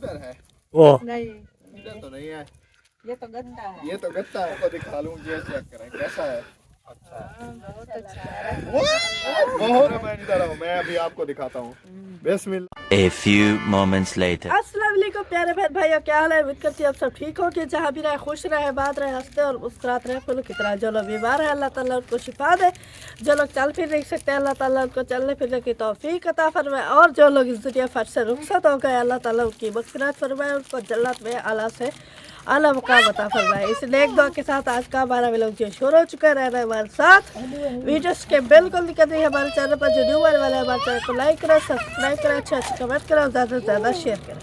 इधर है वो नहीं, इधर तो नहीं है ये तो गंदा है। ये तो गत्ता है को दिखा लूं ये चेक करें कैसा है बहुत अच्छा है। बहुत मैं इधर आओ मैं अभी आपको दिखाता हूँ बिस्मिल्लाह A few moments later. अस्सलाम वालेकुम प्यारे बहन भाइयों, क्या हाल है? उम्मीद करती हूँ आप सब ठीक हो कि जहाँ भी रहे खुश रहे, बात रहे, हंसते और मुस्कुराते रहे। फूलों की तरह जो लोग बीमार है अल्लाह ताला उनको शिफा दे, जो लोग चल फिर नहीं सकते अल्लाह ताला उनको चलने फिरने की तौफीक अता फरमाए, और जो लोग इस दुनिया फर्ज से रुखसत हो गए अल्लाह ताला उनकी मग़फ़िरत फरमाए, उनको जन्नत में आला से आला मुकाम अता फरमाए। इस नेक दुआ के साथ आज का हमारा व्लॉग जो शुरू हो चुका है, रहना हमारे साथ वीडियोस के बिल्कुल दिक्कत नहीं है। हमारे चैनल पर जो न्यू आने वाले हैं हमारे चैनल को लाइक करें, सब्सक्राइब करें, अच्छे कमेंट करें और ज़्यादा से ज़्यादा शेयर करें।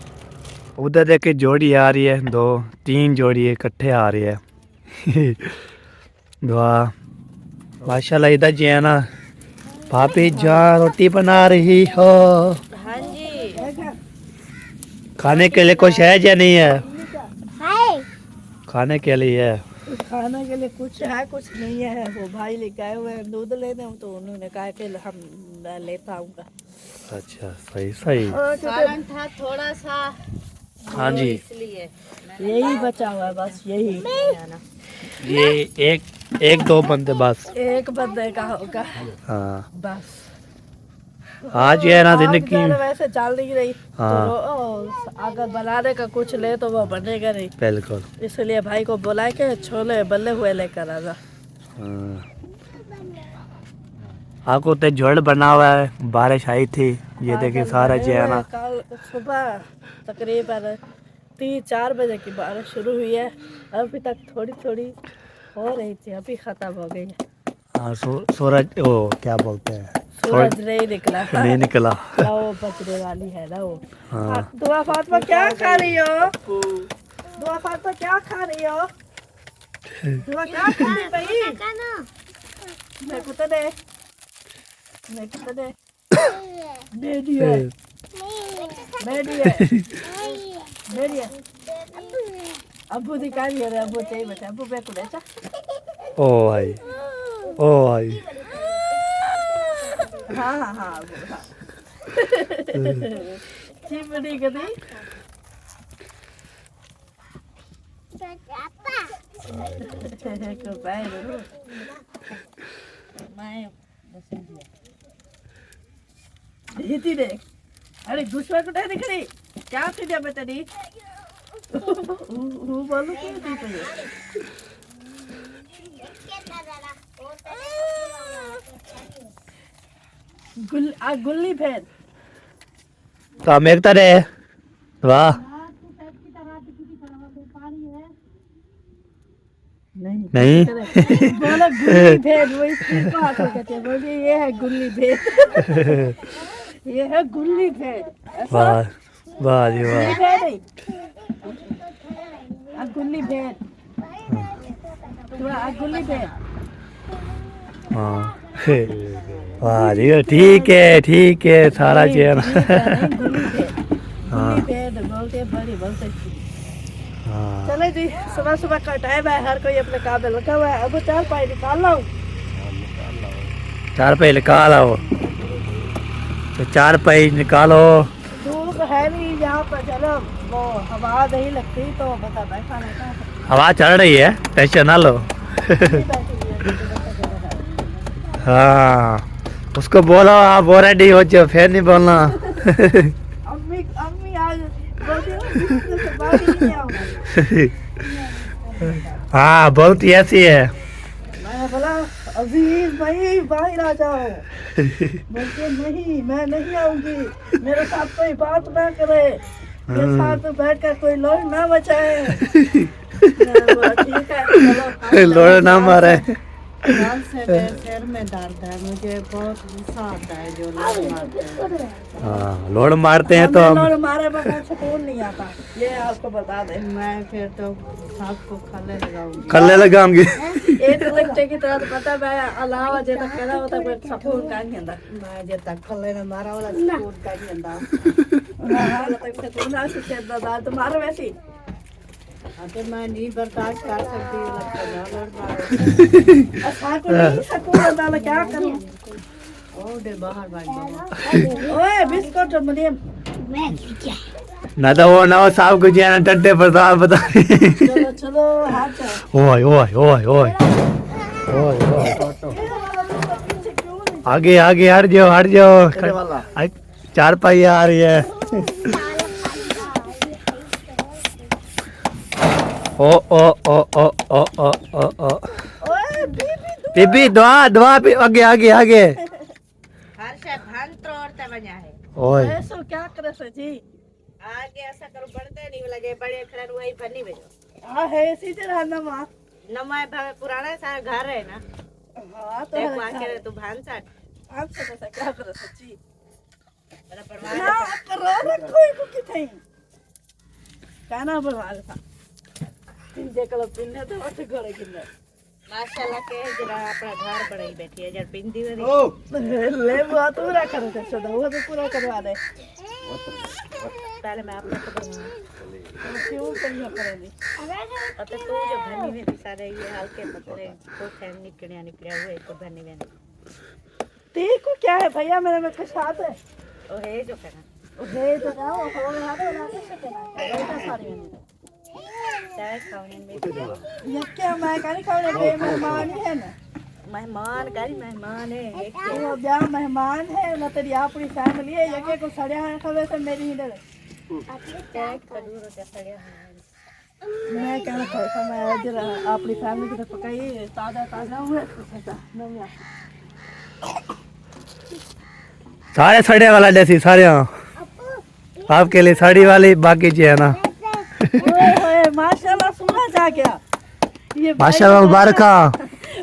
उधर देख के जोड़ी आ रही है, 2-3 जोड़ी इकट्ठे आ रही है। दुआ माशाल्लाह। इधर जी है ना भाभी जान रोटी बना रही हो, हाँ जी, खाने के लिए कुछ है या नहीं है? खाने के लिए है। खाने के लिए कुछ है कुछ नहीं है। वो भाई लेके आए हुए हैं दूध लेने, तो उन्होंने कहा कि हम लेता आऊँगा। अच्छा सही सही। कारण था थोड़ा सा, हाँ जी, इसलिए यही बचा हुआ है बस, यही ये एक दो बंदे बस। एक बंदे का होगा हाँ बस। आज ये है ना आग जिंदगी जल वैसे चल नहीं रही, हाँ। तो अगर बनाने का कुछ ले तो वो बनेगा नहीं, बिल्कुल। इसलिए भाई को बुला के छोले बल्ले हुए लेकर आना। हाँ। आपको तो झोल बना हुआ है, बारिश आई थी, ये देखिए सारा जो है ना। कल सुबह तकरीबन 3-4 बजे की बारिश शुरू हुई है, अभी तक थोड़ी थोड़ी हो रही थी, अभी खत्म हो गई है। हाँ सूरज वो क्या बोलते हैं, सूरज नहीं निकला, नहीं निकला। वो बचने वाली है ना वो। हाँ। दुआ फातिमा क्या खा रही हो? दुआ फातिमा क्या खा रही हो? दुआ क्या खा रही भाई? मैं कुत्ते दे, मैं कुत्ते दे, मेरी है, मेरी है, मेरी है। अबू दिखा रही है, अबू चाहिए बच्चा, अबू मैं कुछ ऐसा। ओ भाई, ओ भाई। हाँ हाँ हाँ अबू हाँ। चिमड़ी कदी को पाए रो मैं हिती दे। अरे दुश्मन को नहीं दिख रही क्या थी जब तेरी वो बोलो क्यों थी पे गुल्ली भेद तो हम एक तरह वाह नहीं बोलो गुल्ली भेद, वो इसकी बात हो कहते हैं, बोलिए ये है गुल्ली भेद। ये है गुल्ली भेद। वाह वाह जी वाह। गुल्ली भेद, गुल्ली भेद। हाँ वाह जी ठीक है सारा जो है ना। गुल्ली भेद बोलते हैं, बड़ी बोलते। हाँ चले जी, सुबह सुबह का टाइम है, हर कोई अपने काम में लगा हुआ है। अब 4 पाई निकाल लो, 4 पैसे निकाल आओ, तो 4 पैसे निकालो। धूप है नहीं यहाँ पर, चलो वो हवा नहीं लगती तो बता बैठा रहता है। हवा चल रही है, टेंशन ना लो। हाँ उसको बोलो आप ऑलरेडी हो जाओ, फिर नहीं बोलना। अम्मी अम्मी आज बोलती हूँ से बाहर ही नहीं आऊंगी। हाँ बोलती ऐसी है। मैंने बोला अजीज भाई बाहर आ जाओ, बोलते नहीं मैं नहीं आऊंगी, मेरे साथ कोई बात ना करे, मेरे साथ बैठ कर कोई लोग ना बचाए। मैंने बोला ठीक है चलो। लोड़ ना मारे। गाल से सिर में दर्द है, मुझे बहुत गुस्सा आता है जो लोग मारते हैं। हाँ लोड़ मारते हैं तो हम लोग मारे में सुकून नहीं आता, ये आपको बता दे। मैं फिर तो साथ को खल्ले लगाऊंगी, कल्ले लगाऊंगी। एक बच्चे की तरह तो पता मैं अलावा जे तक कहना होता है सुकून का नहीं आता, मैं जे तक खल्ले ने मारा वाला सुकून का नहीं आता। हां तक से तू ना से दादा तुम्हारा वैसी अरे मैं नहीं बर्दाश्त कर सकती, लगता जानवर मारो ऐसा को नहीं सुकून दादा क्या करूं। ओ दे बाहर भाग। ओए बिस्कुट मरियम मैं ना तो वो ना वो साहब को जाना टट्टे पर साहब बता चलो चलो हाथ जाओ। ओए ओए ओए ओए ओए ओए पीछे क्यों नहीं? आगे आगे हट जाओ हट जाओ ये वाला चार पहिया आ रही है ओ ओ ओ ओ ओ ओ ओ ओ ओए बीबी बीबी दुआ दुआ आगे आगे आगे हर्षा भान तोड़ता बना है ओए ऐसो क्या करे से जी? आगे ऐसा करो बढ़ते नहीं लगे बड़े खड़े वही बनी भेजो हाँ है सीधे रहना माँ। नमाय भावे पुराना सारा घर है ना हाँ तो देखो है आके तू भान साट आप से कैसा क्या करे से जी? बड़ा परवाह ना करो ना कोई को किथे कहना बनवाल था तीन देखलो पिन्ने तो उठ गड़े किन्ने माशाल्लाह के जरा अपना घर बढ़ाई बैठी है जरा पिंदी वाली ओ ले वो तो पूरा करो तो सदा वो तो पूरा करवा दे। पहले मैं आपको तो बनवा क्यों करना पड़ेगी? अब तो तू जो भनी में भी सारे ये हल्के पतले को फैन निकले हुए तो भनी में तेरे को क्या है भैया मेरे में कुछ हाथ है? ओ है जो करना हे तो जाओ हो गया तो ना कुछ करना बेटा सारी में चाय खाने में ये क्या मैं कहने खाने पे मेहमान ही है ना। मेहमान गाड़ी मेहमान है एक वो ब्याह मेहमान है ना तेरी अपनी फैमिली है ये के को सड़िया है खबे से मेरी ही दे चाय कदूर जैसा है मैं कहना था मैं जरा अपनी फैमिली की तो पकाई ताजा ताजा हुए नमिया सारे सड़े वाला जैसी सारे आपके लिए साड़ी वाली बाकी जी है ना ओए ओए माशाल्लाह सुना जा क्या ये भाई माशाल्लाह ने मुबारक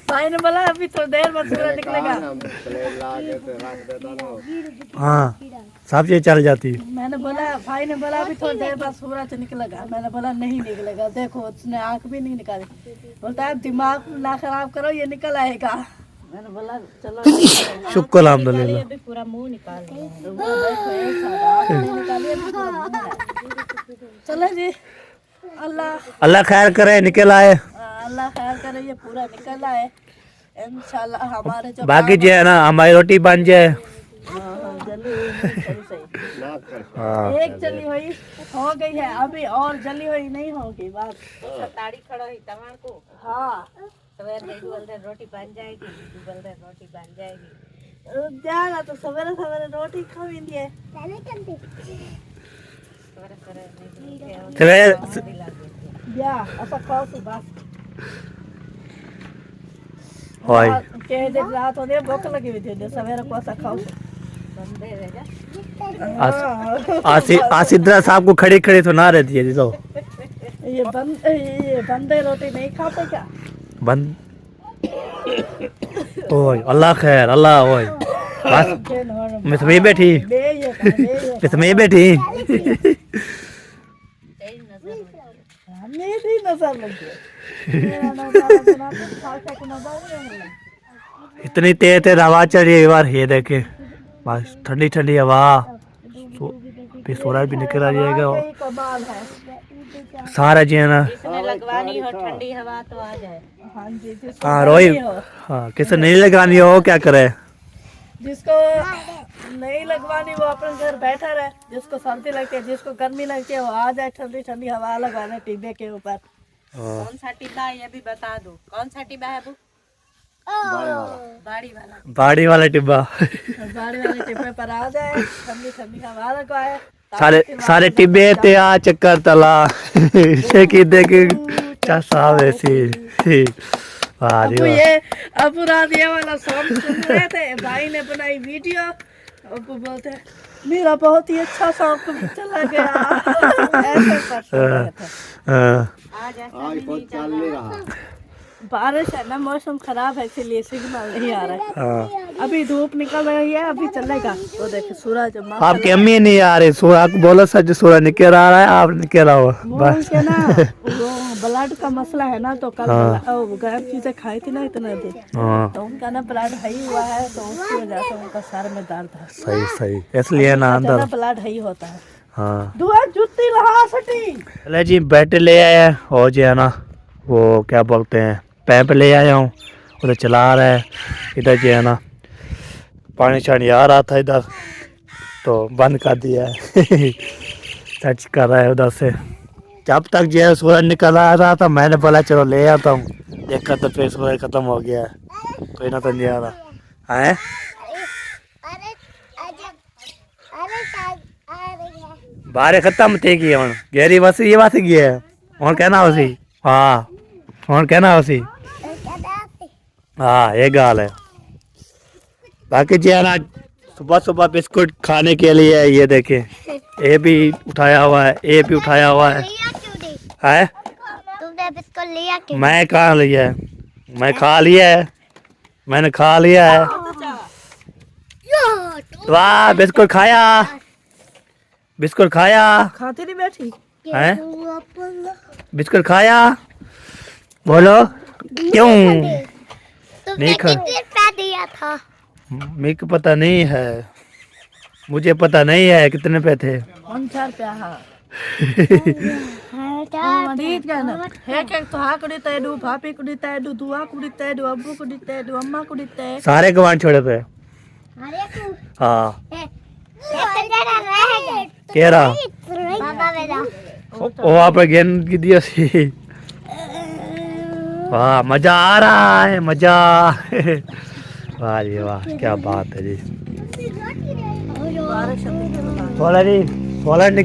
भाई ने बोला अभी थोड़ी देर बाद सूरज निकलेगा। प्लेट ला के तो रख देता ना हाँ सब चीज चल जाती मैंने बोला भाई ने बोला अभी थोड़ी देर बाद सूरज निकलेगा। मैंने बोला नहीं निकलेगा देखो उसने आंख भी नहीं निकाली। बोलता है दिमाग ना खराब करो ये निकल आएगा। मैंने बोला चलो शुक्र अल्हम्दुलिल्लाह अभी पूरा मुंह निकाल लिया है। देखो एक साथ आंख नहीं निकाली अभी पूरा मुंह है। चलो जी अल्लाह अल्लाह खैर करे निकल आए अल्लाह खैर करे ये पूरा निकल आए इंशाल्लाह हमारे जो बाकी जो है ना हमारी रोटी बन जाए जली हुई सही सही ना कर हाँ एक जली हुई हो गई है अभी और जली हुई नहीं होगी बात। ताड़ी खड़ो ही तमार को हाँ सवेर नहीं बोलते रोटी बन जाएगी तू बोलते रोटी बन जाएगी जाना तो सवेरे सवेरे रोटी खावी है। सवेरे सवेरे नहीं सवेरे या ऐसा खाओ तो बस ओए के दे रात होने भूख लगी हुई थी सवेरे को ऐसा खाओ बंदे रहेगा आसिद्रा साहब को खड़ी खड़ी सुना रहती है तो ये बंदे रोटी नहीं खाते क्या? बंद ओए अल्लाह खैर अल्लाह ओए बस मैं बैठी मैं बैठी मेरी नजर लगी मेरा नजारा बना तो खासा को नजर नहीं लगी। इतनी तेज तेज हवा चल रही है बार ये देखे बस ठंडी ठंडी हवा फिर सूरज भी निकल आ जाएगा यही कमाल है। सारा जी है ना इसने लगवानी हो ठंडी हवा तो आ जाए हाँ जी जिसको हाँ गर्मी रोहित हो, हाँ किसे नहीं लगानी हो क्या करे जिसको नहीं लगवानी वो अपने घर बैठा रहे। जिसको सर्दी लगती है जिसको गर्मी लगती है वो आ जाए ठंडी ठंडी हवा लगाने टिब्बे के ऊपर। कौन सा टिब्बा है ये भी बता दो कौन सा टिब्बा है वो बाड़े वाला बाड़ी वाला बाड़ी वाला टिब्बा गाड़ी वाले टिब्बे पर आ जाए ठंडी ठंडी हवा लगवाए। सारे सारे टिब्बे ते आ चक्कर तला की देख साहब ऐसी वाह जी अबू वाह ये अबू रात ये वाला सॉन्ग सुन रहे थे भाई ने बनाई वीडियो। अबू बोलते हैं, मेरा बहुत ही अच्छा सॉन्ग चला गया ऐसे कर रहे थे। हाँ, आज ऐसा आज भी बहुत नहीं चल चल नहीं रहा रहा बारिश है ना मौसम खराब है इसीलिए सिग्नल नहीं आ रहा है। हाँ। अभी धूप निकल रही है अभी चलेगा। वो देखिए सूरज आपकी अम्मी नहीं आ रही सूरज आपको बोलो सच सूरज निकल आ रहा है आप निकल आओ बोल बस के ना वो ब्लड का मसला है ना तो कल गर्म चीजें खाई थी ना इतना दिन हाँ तो उनका ना ब्लड हाई हुआ है तो उसकी वजह से उनका सर में दर्द है। सही सही इसलिए ना अंदर ब्लड हाई होता है। हाँ दुआ जुत्ती लहा सटी चले जी बैट ले आया है और जो है ना वो क्या बोलते हैं पैप ले आया हूँ उधर चला रहा है इधर जो है ना पानी शानी आ रहा था इधर तो बंद कर दिया है टच कर रहा है उधर से। जब तक जो है सूरज निकल आ रहा था मैंने बोला चलो ले आता हूँ, देखा तो फिर सूरज खत्म हो गया है, कोई ना तो नहीं आ रहा है। बारे खत्म थे की हूँ गहरी बस ये बात की है और कहना उसी। हाँ और कहना उसी। हाँ ये गाल है। बाकी जी है ना सुबह सुबह बिस्कुट खाने के लिए ये देखे ये भी उठाया हुआ है, ये भी उठाया हुआ है। है तुमने बिस्कुट लिया क्यों? मैं कहाँ लिया है, मैं खा लिया है, मैंने खा लिया है। वाह बिस्कुट खाया, बिस्कुट खाया खाती नहीं बैठी। है, बिस्कुट खाया। बोलो क्यों तुमने नहीं खा? कितने रुपया दिया था? मेरे को पता नहीं है, मुझे पता नहीं है कितने पे थे। 4 रुपया। हाँ हाँ, ठीक है ना। है क्या तो हाँ कुड़ी तैडू भाभी कुड़ी तैडू दुआ कुड़ी तैडू अब्बू कुड़ी तैडू अम्मा कुड़ी तै सारे गवान छोड़े पे। अरे तू हाँ रहेगा कह रहा पापा मेरा वो आप गेंद की दिया सी। वाह मजा आ रहा है मजा। वाह जी वाह क्या बात है जी। सोलर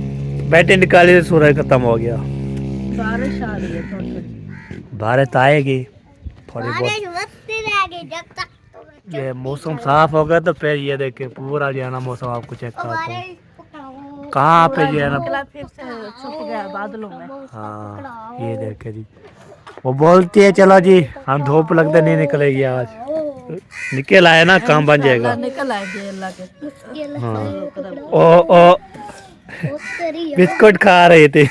बैटरी निकाली तो सूरज खत्म हो गया। बारिश आ रही है थोड़ी थोड़ी। बारिश आएगी थोड़ी बहुत। जब तक ये मौसम साफ होगा तो फिर ये देखे पूरा जो है ना मौसम आपको चेक करता हूँ कहाँ पे जो है ना। निकला फिर से छुप गया बादलों में। हाँ ये देखे जी वो बोलती है चलो जी हम धूप लगते नहीं निकलेगी आज, निकल आए ना काम बन जाएगा। निकल आएंगे अल्लाह के। हाँ ओ बिस्कुट खा रहे थे।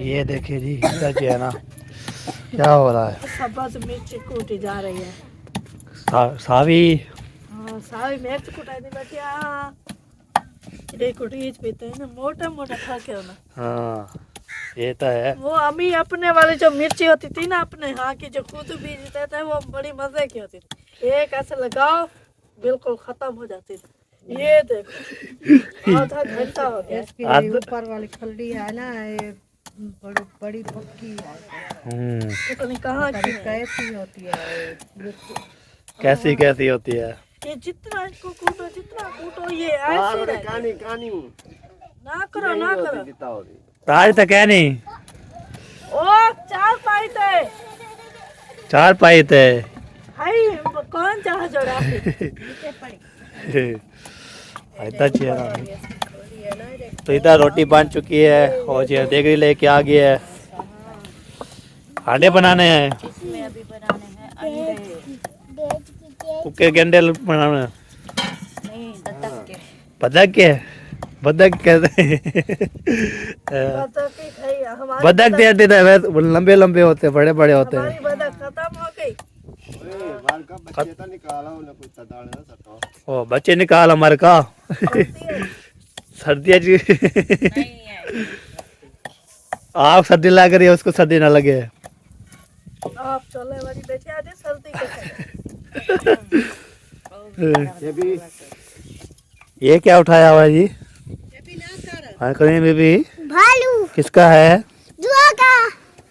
ये देखिए जी इधर जो है ना क्या हो रहा है। सबा से मिर्ची कूटी जा रही है। सावी हाँ सावी मिर्च कुटाई नहीं बैठी। हाँ ये कुटीज पीते हैं ना मोटा मोटा खा के ना। हाँ ये तो है। वो अम्मी अपने वाली जो मिर्ची होती थी ना अपने यहाँ की जो खुद बीजते थे वो बड़ी मजे की होती थी। एक ऐसे लगाओ बिल्कुल खत्म हो जाती थी। ये देखो आधा घंटा हो गया। इसकी ऊपर वाली खल्ली है ना ये बड़ी बड़ी पक्की है। पता नहीं कहाँ की है। कैसी होती है कैसी कैसी होती है। ये जितना इसको कूटो जितना कूटो ये ऐसे रहेगी। कानी कानी ना करो ना करो। ताज तो क्या नहीं ओ 4 पाई थे 4 पाई थे। हाय कौन चाह जोड़ा इधर चेहरा तो इधर रोटी बन चुकी है और जी देगरी लेके आ गया है। अंडे बनाने हैं इसमें अभी बनाने हैं अंडे कुके के अंडे बनाने हैं। नहीं बतख के बदक के बदक कहते हैं। बदक दे देता है वो लंबे लंबे होते हैं बड़े बड़े होते हैं। हमारी बदक खत्म हो गई। ओ बच्चे निकाल हमारे का सर्दियाँ जी। आप सर्दी लग रही है उसको सर्दी ना लगे। आप चले वाली बेटी आदि सर्दी के ये क्या उठाया हुआ है जी। हाँ करीम बेबी भालू किसका है। जुआ का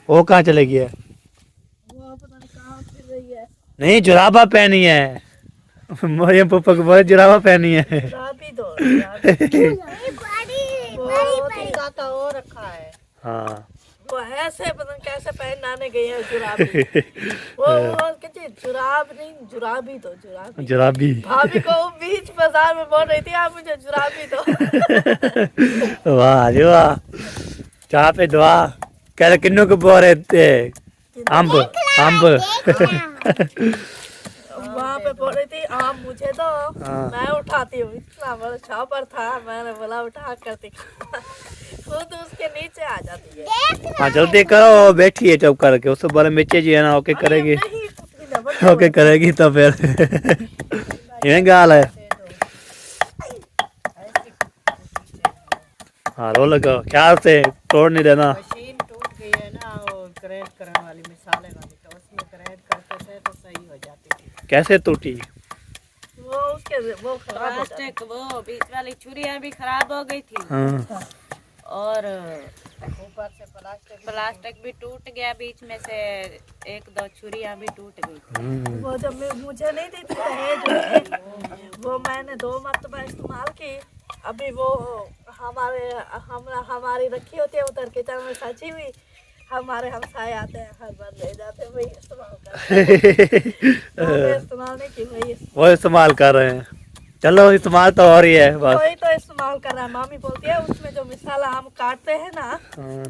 वो कहाँ चले गया। वो पता नहीं कहाँ फिर रही है। नहीं जुराबा पहनी है मोरे पप्पा को बहुत जुराबा पहनी है। राबी दो का वो रखा है। हाँ वो ऐसे पता नहीं कैसे पहन नाने गई है जुराबी। वो कहते जुराब नहीं जुराबी दो जुराबी। जुराबी भाभी को बीच बाजार में बोल रही थी आप मुझे जुराबी दो। वाह जी वाह चाह पे दुआ कह रहे किन्नू को बोल रहे थे अम्ब अम्ब। वहाँ पे बोल रही थी आम मुझे दो हाँ। मैं उठाती हूँ। इतना बड़ा छापर था मैंने बोला उठा करती खुद उसके नीचे आ जाती है। हाँ जल्दी करो बैठी चुप करके उससे बोले मिर्ची जी है ना ओके करेगी नहीं कुछ नहीं बड़ी ओके करेगी तो फिर ये गाल है। हाँ रो लगा ख्याल से तोड़ नहीं देना। मशीन टूट गई है ना वो ग्रेड करने वाली मिसाले वाली तो उसमें ग्रेड करते थे तो सही हो जाती थी। कैसे टूटी। वो उसके के वो खराब हो जाता है। प्लास्टिक वो बीच वाली छुरियां भी खराब हो गई थी हाँ और ऊपर से प्लास्टिक भी टूट गया, बीच में से एक दो छुरियां भी टूट गई। वो जब मुझे नहीं दी थी दहेज में, वो मैंने 2 मरतबा इस्तेमाल की। अभी वो हमारी रखी होती है उधर किचन में सची हुई, हमारे हमसाए आते हैं हर बार ले जाते हैं, वही इस्तेमाल करते हैं। इस्तेमाल नहीं की, वही वो इस्तेमाल कर रहे हैं। चलो इस्तेमाल तो हो रही है बस। वही तो इस्तेमाल कर रहा है। मामी बोलती है उसमें जो मिसाला हम काटते हैं ना,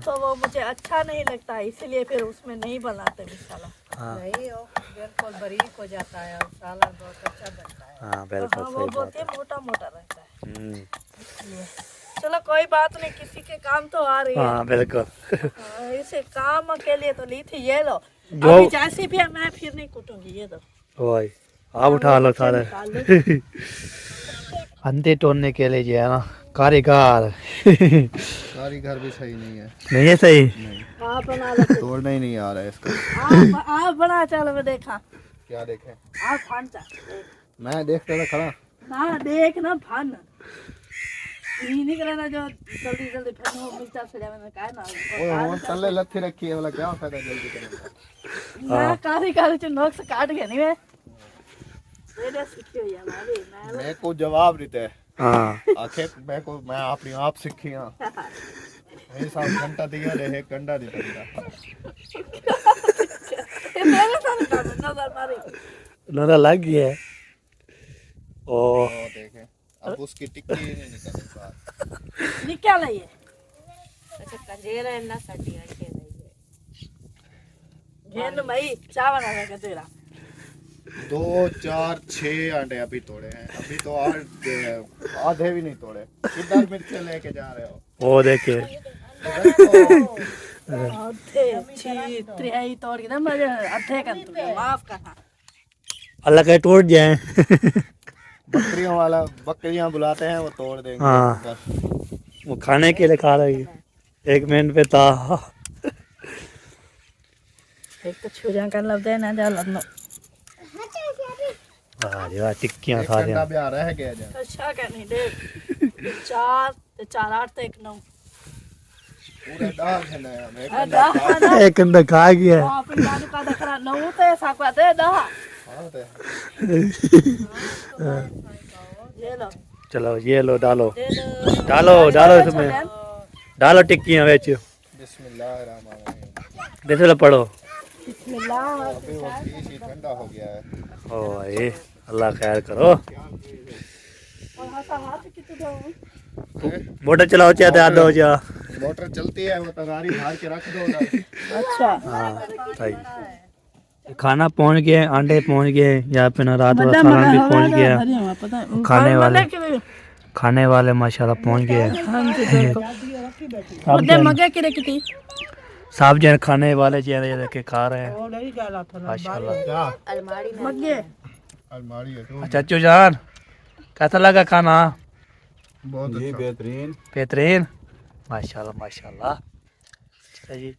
तो वो मुझे अच्छा नहीं लगता, इसलिए फिर उसमें नहीं बनाते मिसाला। नहीं हो बिल्कुल बारीक हो जाता है और सालन बहुत अच्छा बनता है। हाँ बिल्कुल हाँ, सही वो बात बोलती है। है मोटा मोटा रहता है, इसलिए। चलो कोई बात नहीं, किसी के काम तो आ रही है। हाँ बिल्कुल। हाँ, इसे काम के लिए तो ली थी, ये लो। जो- अभी जैसी भी है मैं फिर नहीं कूटूंगी, ये दो। वही आप उठा लो सारे। निकाल लो। अंधे तोड़ने के लिए जो है ना कारीगर कारीगर भी सही नहीं है, नहीं है सही। आप बना लो। तोड़ना ही नहीं आ रहा है इसका। आप बना, चलो मैं देखा। क्या देखें? आप फन चा मैं देखता था खड़ा। ना देख ना फन ये नहीं करना जो जल्दी जल्दी फन हो मिलता सजा मैंने कहा ना। वो तल्ले लत्थी रखी है, वाला क्या फायदा जल्दी करने का। ना कारीगर जो नोक से काट गया नहीं मैं मेरे सीखी हुई है हमारी। मेरे को जवाब देते हैं हाँ आखिर मैं अपनी आप सीखी हाँ। मेरे साथ घंटा दिया रहे, कंडा नहीं करता। मेरे साथ कर नजर मारी। नजर लग गया है। ओ ओ देखें, अब उसकी टिक्की ही नहीं निकल बाहर। निकाल है ये अच्छा कंजेरा है ना सटी के नहीं घेन भाई चाय बना के तेरा 2 4 6 अंडे अभी तोड़े हैं, अभी तो आधे भी नहीं तोड़े। किधर मिर्चे लेके जा रहे हो? वो देखिए अधे छी त्रिहाई तोड़ के ना मुझे अधे कर तू माफ करना। अल्लाह के टूट जाए। बकरियां बुलाते हैं, वो तोड़ देंगे। हाँ। वो खाने के लिए खा रही है। 1 मिनट पे था। एक तो छुरियां कर लब दे ना जा लब वाह यार टिक्कियां एक सारे घंटा भी आ रहा है क्या जा? अच्छा क्या नहीं देख 4 4 8 तक 9 पूरा डाल है ना मैं दा एक अंदर खा गया। आप लाडू का दखरा 9 ते साकवा दे दा हाँ तो ये लो चलो ये लो डालो दे दो डालो डालो इसमें डालो टिक्कियां बेच बिस्मिल्लाहिर्रहमानिर्रहीम। देखो पढ़ो। बिस्मिल्लाह अभी वो पीस ही ठंडा हो गया है। ओ भाई अल्लाह खैर करो। और हाथ कितने दो मोटर चलाओ चाहे दो जा। मोटर चलती है, वो तगारी मार के रख दो उधर। अच्छा हाँ सही। खाना पहुंच गए, अंडे पहुंच गए, यहाँ पे ना रात वाला सामान भी पहुंच गया। खाने वाले माशाल्लाह पहुंच गए। मगे की रखी सब जन खाने वाले जन के खा रहे हैं माशाल्लाह। क्या अलमारी में मगे अलमारी है तो चाचू जान कैसा लगा खाना? बहुत अच्छा। बेहतरीन माशाल्लाह माशाल्लाह। अच्छा जी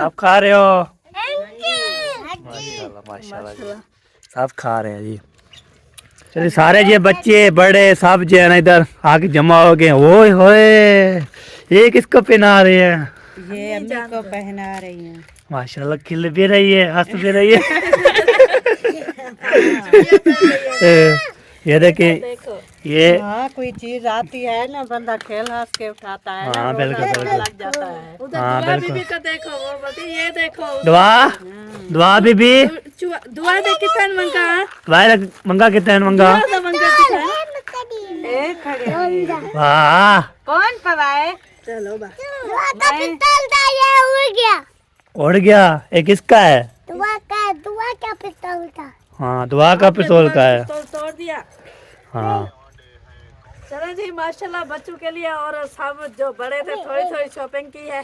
आप खा रहे हो? माशाल्लाह माशाल्लाह जी सब खा रहे हैं जी। चलिए सारे जी बच्चे बड़े सब जो है ना इधर आके जमा हो गए। ओए होए ये किसको पहना रहे हैं? ये अम्मी को पहना रही हैं। माशाल्लाह खिल भी रही है, हंस भी रही है। ये देखिए देखो ये हाँ कोई चीज आती है ना बंदा खेल हंस के उठाता है ना, हाँ, रोना बिल्कुल, रोना बिल्कुल। लग जाता है। उधर हाँ, दुआ बिल्कुल। बीबी का देखो वो बोलती ये देखो दुआ दुआ बीबी दुआ दे कितना मंगा भाई मंगा कितने मंगा? दुआ मंगा कितना एक खड़े हैं। वाह कौन पवाए? चलो बा दुआ का पिस्तौल था, ये उड़ गया। उड़ गया। ये किसका है? दुआ का पिस्तौल था। हाँ दुआ का पिस्तौल का है। तोड़ दिया। हाँ चलो जी माशाल्लाह बच्चों के लिए और सब जो बड़े थे थोड़ी थोड़ी शॉपिंग की है।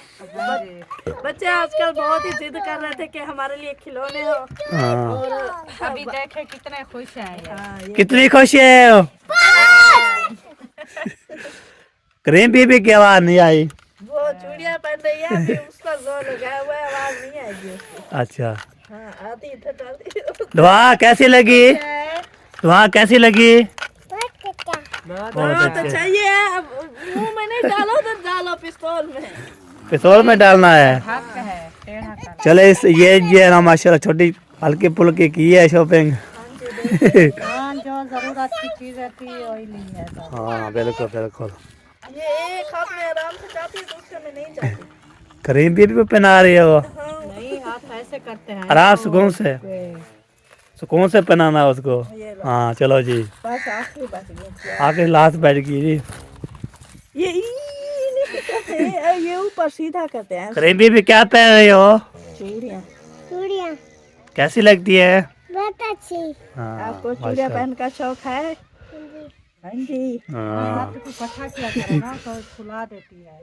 बच्चे आजकल बहुत ही जिद कर रहे थे कि हमारे लिए खिलौने हो हाँ और अभी देखे कितने खुश हैं ये। हाँ, ये कितनी खुश है? करीम बीबी की आवाज नहीं आई। वो चूड़ियां पहन रही है, अभी उसका जोर लगाया हुआ है, आवाज नहीं आएगी उसकी। अच्छा हाँ आती इधर डालती दुआ कैसी लगी? दुआ कैसी लगी? हाँ तो चाहिए, अब मुंह में नहीं डालो तो डालो पिस्तौल में। पिस्तौल में डालना है। हक है टेढ़ा कर। चले इस ये ना माशाल्लाह छोटी हल्की फुल्की की है शॉपिंग। हाँ जो जरूरत की चीजें थी वही ली है सब। हाँ बिल्कुल बिल्कुल। ये एक हाथ में आराम से जाती है, दूसरे में नहीं जाती। करीम भी पहना रही है वो। नहीं हाथ ऐसे करते हैं। आराम सुकून से पहनाना है उसको। ये लो। हाँ चलो जी, बस आखिरी बच गई। आके लास्ट बैठ गई जी। ये ई नहीं करते हैं, ये ऊपर सीधा करते हैं। करीम भी क्या पहन रही हो? चूड़ियाँ। चूड़ियाँ कैसी लगती है? बहुत अच्छी। हाँ आपको चूड़ियाँ पहन का शौक है? हाँ जी। हाँ, तो पता क्या करे ना तो खुला देती है।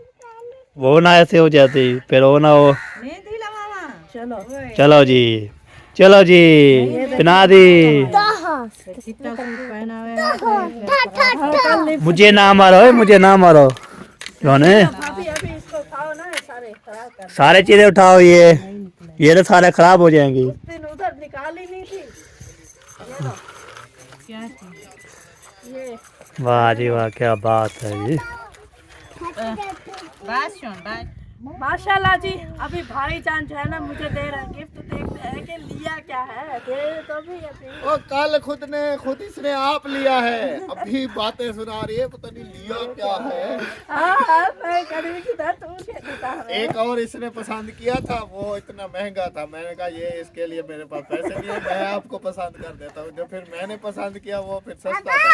वो ना ऐसे हो जाती फिर वो ना हो। मेहंदी लगावा। चलो चलो जी, चलो जी, पहना दी। कितना सूट पहना हुआ है। मुझे ना मारो, मुझे ना मारो। कौन है? भाभी अभी इसको खाओ ना, सारे खराब कर। सारे चीजें उठाओ, ये तो सारे खराब हो जाएंगी। उस दिन उधर निकाली नहीं थी। ये लो, क्या चीज? ये वाह जी वाह, क्या बात है जी। बात सुन बात। माशाल्लाह जी, अभी भाईजान जो है ना मुझे दे रहे हैं गिफ्ट। देखते हैं कि लिया क्या है, दे तो भी अभी। वो कल खुद इसने आप लिया है, अभी बातें सुना रही है, पता नहीं लिया क्या है। हाँ मैं करीब की तरह तू के देता है। एक और इसने पसंद किया था, वो इतना महंगा था। मैंने कहा ये इसके लिए मेरे पास पैसे नहीं है, मैं आपको पसंद कर देता हूँ। जो फिर मैंने पसंद किया वो फिर सस्ता था।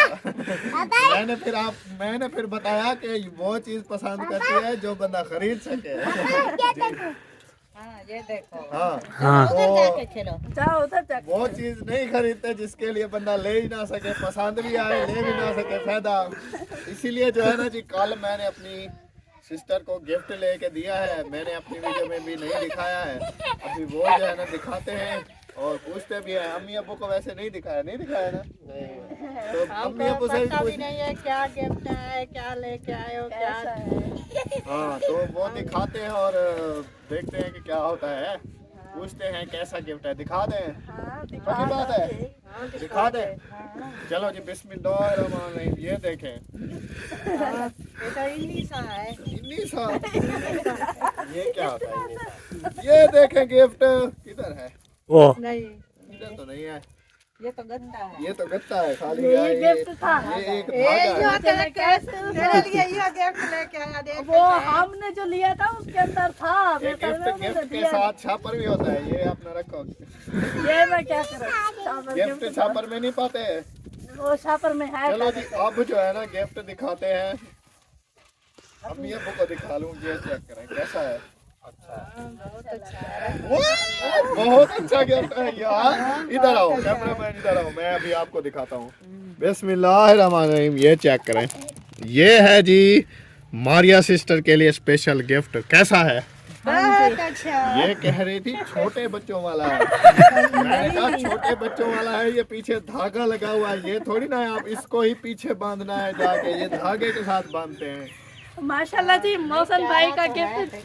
मैंने फिर बताया कि वो चीज पसंद करती है जो बंदा खरीद सके। हाँ ये देखो। हाँ हाँ वो जाओ उधर जा। वो चीज नहीं खरीदते जिसके लिए बंदा ले ही ना सके, पसंद भी आए ले भी ना सके, फायदा। इसीलिए जो है ना जी, कल मैंने अपनी सिस्टर को गिफ्ट लेके दिया है। मैंने अपनी वीडियो में भी नहीं दिखाया है, अभी वो जो है ना दिखाते हैं और पूछते भी हैं। अम्मी अब्बू को वैसे नहीं दिखाया ना। तो अम्मी अब्बू से पता भी पूछ, नहीं है क्या गिफ्ट है, क्या लेके आए हो, क्या ऐसा है। हाँ तो वो दिखाते हैं और देखते हैं कि क्या होता है। पूछते हैं कैसा गिफ्ट है, दिखा दें। हाँ, पक्की बात है, दो। दिखा दें। चलो जी, बिस्मिल्लाहिर्रहमानिर्रहीम। ये देखें, ये तो इन्हीं सा है। इन्हीं सा। ये क्या होता है? ये देखें गिफ्ट किधर है? वो नहीं इधर तो नहीं है, ये तो गंदा है। ये तो गत्ता है खाली। ये क्या गिफ्ट था। ये एक धागा है। तेरे लिए ये गिफ्ट लेके आया देख। वो हमने जो लिया था उसके अंदर था। ये मैं करने में गिफ्ट के दिया। साथ छापर भी होता है, ये अपना रखो। ये मैं क्या करूँ? गिफ्ट छापर में नहीं पाते हैं। वो छापर में है। चलो जी, अब जो है ना गिफ्ट दिखाते हैं। अम्मी अब्बू को दिखा लूं, ये चेक करें कैसा है। बहुत अच्छा गिफ्ट है यार। इधर आओ कैमरामैन, इधर आओ, मैं अभी आपको दिखाता हूँ। बिस्मिल्लाहिर्रहमानिर्रहीम। ये चेक करें, ये है जी मारिया सिस्टर के लिए स्पेशल गिफ्ट। कैसा है? बहुत अच्छा। ये कह रही थी छोटे बच्चों वाला है। मैंने कहा छोटे बच्चों वाला है, ये पीछे धागा लगा हुआ है। ये थोड़ी ना है आप इसको ही पीछे बांधना है जाके, ये धागे के साथ बांधते हैं। माशाल्लाह जी, मौसम भाई का गिफ्ट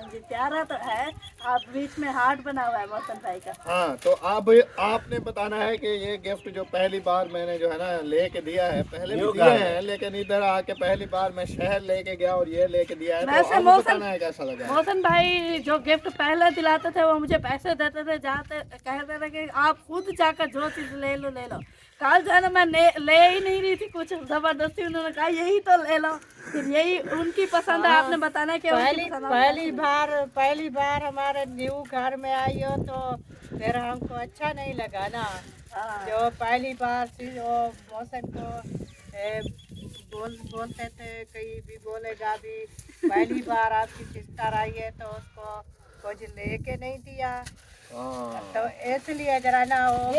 जी प्यारा तो है। आप बीच में हार्ट बना हुआ है मौसम भाई का। हाँ तो अब आपने बताना है कि ये गिफ्ट जो पहली बार मैंने जो है ना लेके दिया है, पहले भी दिए हैं लेकिन इधर आके पहली बार मैं शहर लेके गया और ये लेके दिया है। वैसे तो अब मौसम- बताना है कैसा लगा। मौसम भाई जो गिफ्ट पहले दिलाते थे वो मुझे पैसे देते थे, जाते कहते थे कि आप खुद जाकर जो चीज ले लो ले लो। कल जो है ना मैं ले ही नहीं रही थी कुछ, जबरदस्ती उन्होंने कहा यही तो ले लो। फिर यही उनकी पसंद है, आपने बताना कि उनकी पसंद है। पहली बार हमारे न्यू घर में आई हो तो फिर हमको अच्छा नहीं लगा ना। हाँ। जो पहली बार वो मौसम को बोलते थे, कहीं भी बोलेगा भी पहली बार आपकी सिस्टर आई है तो उसको कुछ लेके नहीं दिया। हाँ। तो इसलिए जरा ना वो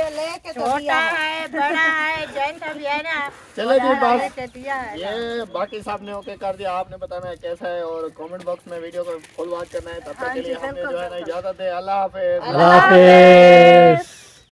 छोटा है बड़ा है जैसा भी है ना, चलो जी, बस लेके दिया है। ये बाकी साहब ने ओके कर दिया। आपने बताना है कैसा है और कमेंट बॉक्स में वीडियो को फुल वॉच करना है। तब तक के लिए हमें जो है ना इजाजत है। अल्लाह हाफिज। अल्लाह हाफिज।